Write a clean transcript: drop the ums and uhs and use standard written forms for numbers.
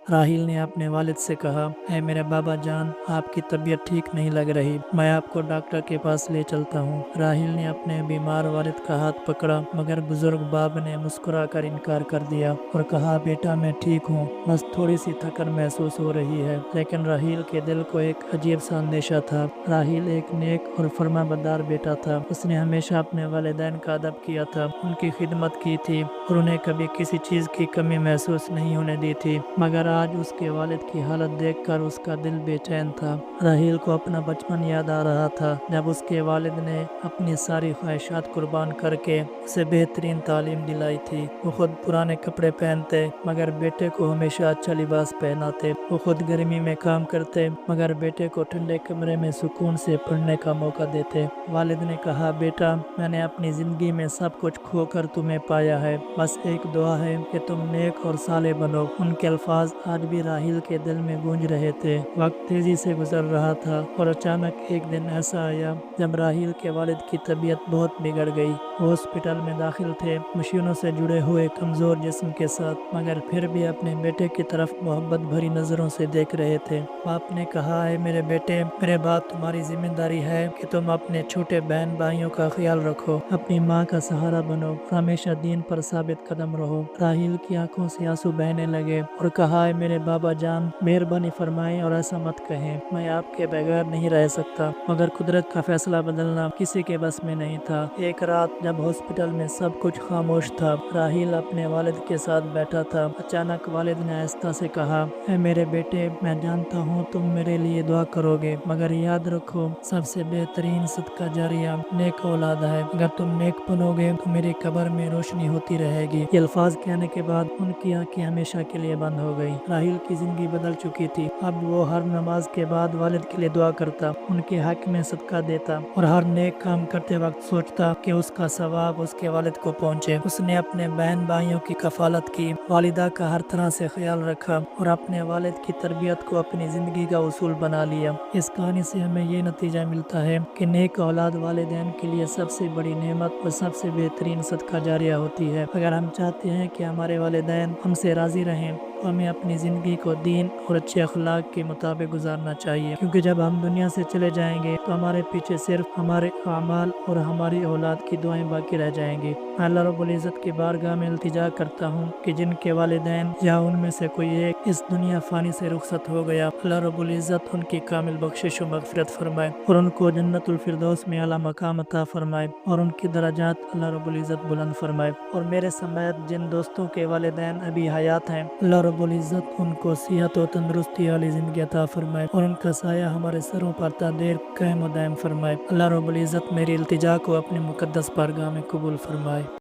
राहिल ने अपने वालिद से कहा, है मेरे बाबा जान, आपकी तबीयत ठीक नहीं लग रही, मैं आपको डॉक्टर के पास ले चलता हूँ। राहिल ने अपने बीमार वालिद का हाथ पकड़ा, मगर बुजुर्ग बाप ने मुस्कुराकर इनकार कर दिया और कहा, बेटा मैं ठीक हूँ, बस थोड़ी सी थकन महसूस हो रही है। लेकिन राहिल के दिल को एक अजीब सा अंदेशा था। राहिल एक नेक और फरमाबरदार बेटा था। उसने हमेशा अपने वालिदैन का अदब किया था, उनकी खिदमत की थी और उन्हें कभी किसी चीज की कमी महसूस नहीं होने दी थी। मगर आज उसके वालिद की हालत देखकर उसका दिल बेचैन था। राहिल को अपना बचपन याद आ रहा था, जब उसके वालिद ने अपनी सारी ख्वाहिशात कुर्बान करके उसे बेहतरीन तालीम दिलाई थी। वो खुद पुराने कपड़े पहनते मगर बेटे को हमेशा अच्छा लिबास पहनाते। वो खुद गर्मी में काम करते मगर बेटे को ठंडे कमरे में सुकून से पढ़ने का मौका देते। वालिद ने कहा, बेटा मैंने अपनी जिंदगी में सब कुछ खोकर तुम्हें पाया है, बस एक दुआ है कि तुम नेक और साले बनो। उनके अल्फाज आज भी राहिल के दिल में गूंज रहे थे। वक्त तेजी से गुजर रहा था और अचानक एक दिन ऐसा आया जब राहिल के वालिद की तबीयत बहुत बिगड़ गई। वो हॉस्पिटल में दाखिल थे, मशीनों से जुड़े हुए कमजोर जिस्म के साथ, मगर फिर भी अपने बेटे की तरफ मोहब्बत भरी नजरों से देख रहे थे। बाप ने कहा, है मेरे बेटे, मेरे बाद तुम्हारी जिम्मेदारी है कि तुम अपने छोटे बहन भाइयों का ख्याल रखो, अपनी माँ का सहारा बनो, हमेशा दीन पर साबित कदम रहो। राहिल की आंखों से आंसू बहने लगे और कहा, है मेरे बाबा जान, मेहरबानी फरमाएं और ऐसा मत कहें, मैं आपके बगैर नहीं रह सकता। मगर कुदरत का फैसला बदलना किसी के बस में नहीं था। एक रात जब हॉस्पिटल में सब कुछ खामोश था, राहिल अपने वालिद के साथ बैठा था। अचानक वालिद ने आहिस्ता से कहा, है मेरे बेटे, मैं जानता हूँ तुम मेरे लिए दुआ करोगे, मगर याद रखो सबसे बेहतरीन सदका जारिया नेक औलाद है। अगर तुम नेक बनोगे तो मेरी कब्र में रोशनी होती रहेगी। ये अल्फाज कहने के बाद उनकी आंखें हमेशा के लिए बंद हो गई। राहिल की जिंदगी बदल चुकी थी। अब वो हर नमाज के बाद वालिद के लिए दुआ करता, उनके हक में सदका देता और हर नेक काम करते वक्त सोचता कि उसका सवाब उसके वालिद को पहुंचे। उसने अपने बहन भाइयों की कफालत की, वालिदा का हर तरह से ख्याल रखा और अपने वालिद की तरबियत को अपनी जिंदगी का उसूल बना लिया। इस कहानी से हमें ये नतीजा मिलता है कि नेक औलाद वालिदैन के लिए सबसे बड़ी नेमत और सबसे बेहतरीन सदका जारिया होती है। अगर हम चाहते हैं कि हमारे वालिदैन हमसे राजी रहें तो हमें अपनी ज़िंदगी को दीन और अच्छे अखलाक के मुताबिक गुजारना चाहिए, क्योंकि जब हम दुनिया से चले जाएंगे तो हमारे पीछे सिर्फ हमारे अमाल और हमारी औलाद की दुआएं बाकी रह जाएंगी। मैं अल्लाह रब्बुल इज़्ज़त की बारगाह में इल्तिजा करता हूँ कि जिनके वालिदैन या उनमें से कोई एक इस दुनिया फ़ानी से रुखसत हो गया, अल्लाह रब्बुल इज़्ज़त उनकी कामिल बख्शिश व मग़फ़िरत फरमाए और उनको जन्नतुल फिरदौस में आला मकाम अता फरमाए और उनकी दराजात अल्लाह रब्बुल इज़्ज़त बुलंद फरमाए। और मेरे समेत जिन दोस्तों के वालिदैन अभी हयात हैं, अल्लाह रब्बुल इज़्ज़त उनको सेहत और तंदुरुस्ती वाली ज़िंदगी अता फरमाए और उनका साया हमारे सरों पर ता देर कायम व दायम फरमाए। अल्लाह रब्बुल इज़्ज़त मेरी इल्तिजा को अपनी मुक़द्दस बारगाह में कबूल फरमाए।